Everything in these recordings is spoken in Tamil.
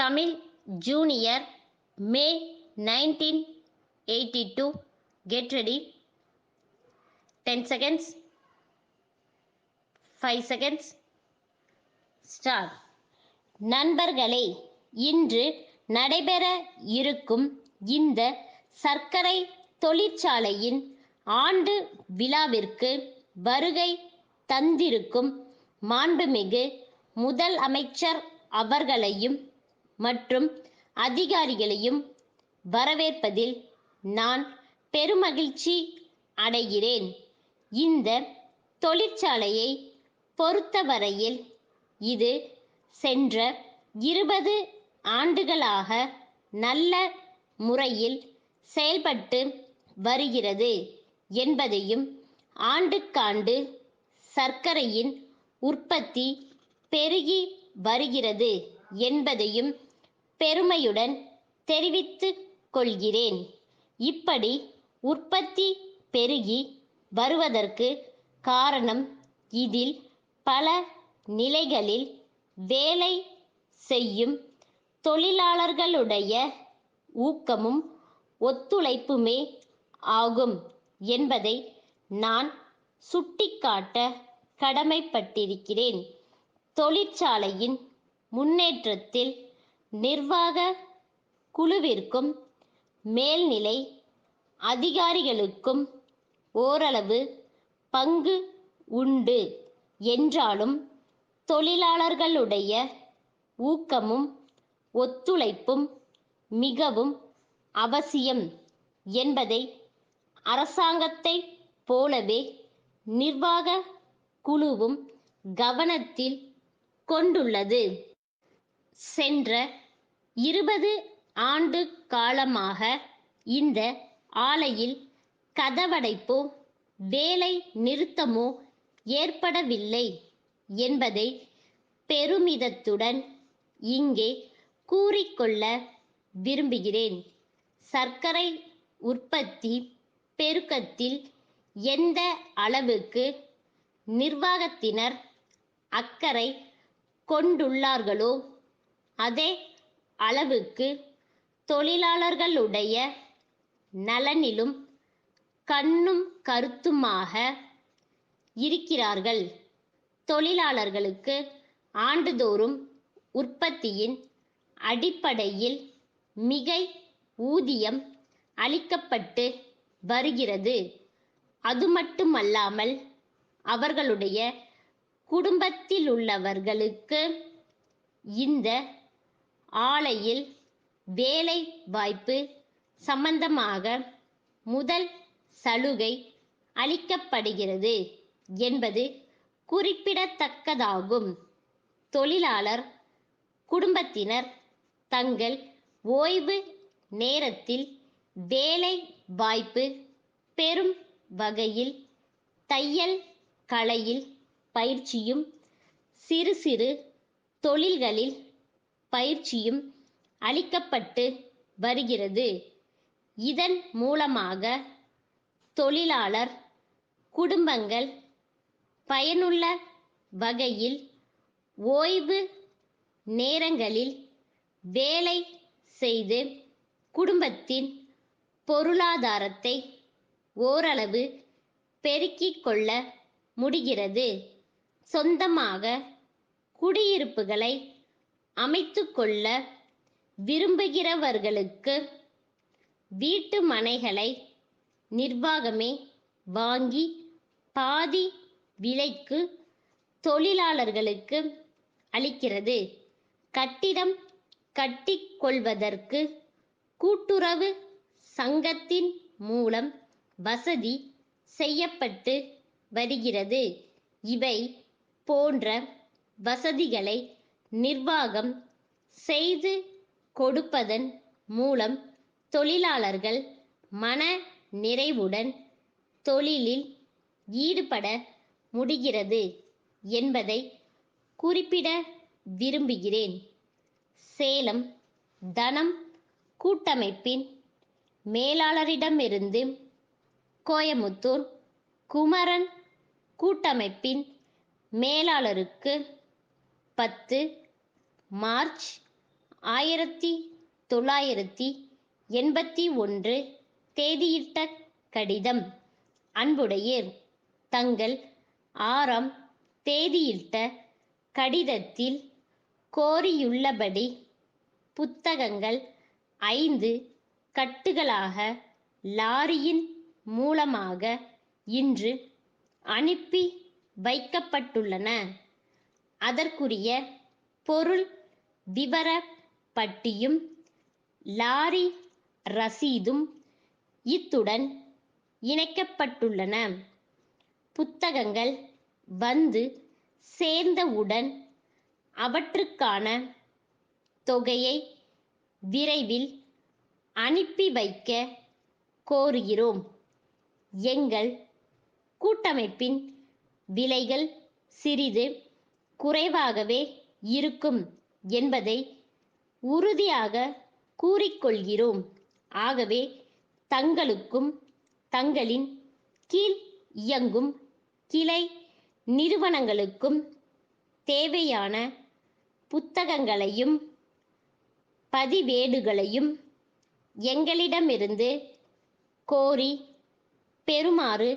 Tamil Junior, May 1982. Get ready. 10 seconds. 5 seconds. Start. நண்பர்களே, இன்று நடைபெற இருக்கும் இந்த சர்க்கரை தொழிற்சாலையின் ஆண்டு விழாவிற்கு வருகை தந்திருக்கும் மாண்புமிகு முதல் அமைச்சர் அவர்களையும் மற்றும் அதிகாரிகளையும் வரவேற்பதில் நான் பெருமகிழ்ச்சி அடைகிறேன். இந்த தொழிற்சாலையை பொறுத்தவரையில் இது சென்ற 20 ஆண்டுகளாக நல்ல முறையில் செயல்பட்டு வருகிறது என்பதையும், ஆண்டுக்காண்டு சர்க்கரையின் உற்பத்தி பெருகி வருகிறது என்பதையும் பெருமையுடன் தெரிவித்துக் கொள்கிறேன். இப்படி உற்பத்தி பெருகி வருவதற்கு காரணம், இதில் பல நிலைகளில் வேலை செய்யும் தொழிலாளர்களுடைய ஊக்கமும் ஒத்துழைப்புமே ஆகும் என்பதை நான் சுட்டிக்காட்ட கடமைப்பட்டிருக்கிறேன். தொழிற்சாலையின் முன்னேற்றத்தில் நிர்வாக குழுவிற்கும் மேல்நிலை அதிகாரிகளுக்கும் ஓரளவு பங்கு உண்டு என்றாலும், தொழிலாளர்களுடைய ஊக்கமும் ஒத்துழைப்பும் மிகவும் அவசியம் என்பதை அரசாங்கத்தைப் போலவே நிர்வாக குழுவும் கவனத்தில் கொண்டுள்ளது. சென்ற 20 ஆண்டு காலமாக இந்த ஆலையில் கதவடைப்போ வேலை நிறுத்தமோ ஏற்படவில்லை என்பதை பெருமிதத்துடன் இங்கே கூறிக்கொள்ள விரும்புகிறேன். சர்க்கரை உற்பத்தி பெருக்கத்தில் எந்த அளவுக்கு நிர்வாகத்தினர் அக்கறை கொண்டுள்ளார்களோ, அதே அளவுக்கு தொழிலாளர்களுடைய நலனிலும் கண்ணும் கருத்துமாக இருக்கிறார்கள். தொழிலாளர்களுக்கு ஆண்டுதோறும் உற்பத்தியின் அடிப்படையில் மிகை ஊதியம் அளிக்கப்பட்டு வருகிறது. அதுமட்டுமல்லாமல் அவர்களுடைய குடும்பத்திலுள்ளவர்களுக்கு இந்த ஆலையில் வேலை வாய்ப்பு சம்பந்தமாக முதல் சலுகை அளிக்கப்படுகிறது என்பது குறிப்பிடத்தக்கதாகும். தொழிலாளர் குடும்பத்தினர் தங்கள் ஓய்வு நேரத்தில் வேலை வாய்ப்பு பெறும் வகையில் தையல் கலையில் பயிற்சியும், சிறு சிறு தொழில்களில் பயிற்சியும் அளிக்கப்பட்டு வருகிறது. இதன் மூலமாக தொழிலாளர் குடும்பங்கள் பயனுள்ள வகையில் ஓய்வு நேரங்களில் வேலை செய்து குடும்பத்தின் பொருளாதாரத்தை ஓரளவு பெருக்கிக் கொள்ள முடிகிறது. சொந்தமாக குடியிருப்புகளை அமைத்துக்கொள்ள விரும்புகிறவர்களுக்கு வீட்டு மனைகளை நிர்வாகமே வாங்கி பாதி விலைக்கு தொழிலாளர்களுக்கு அளிக்கிறது. கட்டிடம் கட்டிக்கொள்வதற்கு கூட்டுறவு சங்கத்தின் மூலம் வசதி செய்யப்பட்டு வருகிறது. இவை போன்ற வசதிகளை நிர்வாகம் செய்து கொடுப்பதன் மூலம் தொழிலாளர்கள் மன நிறைவுடன் தொழிலில் ஈடுபட முடிகிறது என்பதை குறிப்பிட விரும்புகிறேன். சேலம் தனம் கூட்டமைப்பின் மேலாளரிடமிருந்து கோயமுத்தூர் குமரன் கூட்டமைப்பின் மேலாளருக்கு 10 மார்ச் 1981 தேதியிட்ட கடிதம். அன்புடையீர், தங்கள் 6ஆம் தேதியிட்ட கடிதத்தில் கோரியுள்ளபடி புத்தகங்கள் 5 கட்டுகளாக லாரியின் மூலமாக இன்று அனுப்பி வைக்கப்பட்டுள்ளன. அதற்குரிய பொருள் விவர பட்டியும் லாரி ரசீதும் இத்துடன் இணைக்கப்பட்டுள்ளன. புத்தகங்கள் வந்து சேர்ந்தவுடன் அவற்றுக்கான தொகையை விரைவில் அனுப்பி வைக்க கோருகிறோம். எங்கள் கூட்டமைப்பின் விலைகள் சிறிது குறைவாகவே இருக்கும் என்பதை உறுதியாக கூறிக்கொள்கிறோம். ஆகவே தங்களுக்கும் தங்களின் கீழ் இயங்கும் கிளை நிறுவனங்களுக்கும் தேவையான புத்தகங்களையும் பதிவேடுகளையும் எங்களிடமிருந்து கோரி பெறுமாறு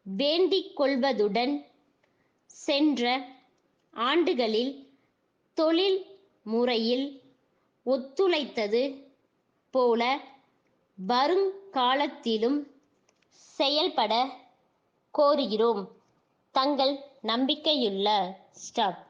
வேண்டிக் கொள்வதுடன், சென்ற ஆண்டுகளில் தொழில் முறையில் ஒத்துழைத்தது போல வருங்காலத்திலும் செயல்பட கோருகிறோம். தங்கள் நம்பிக்கையுள்ள ஸ்டாப்.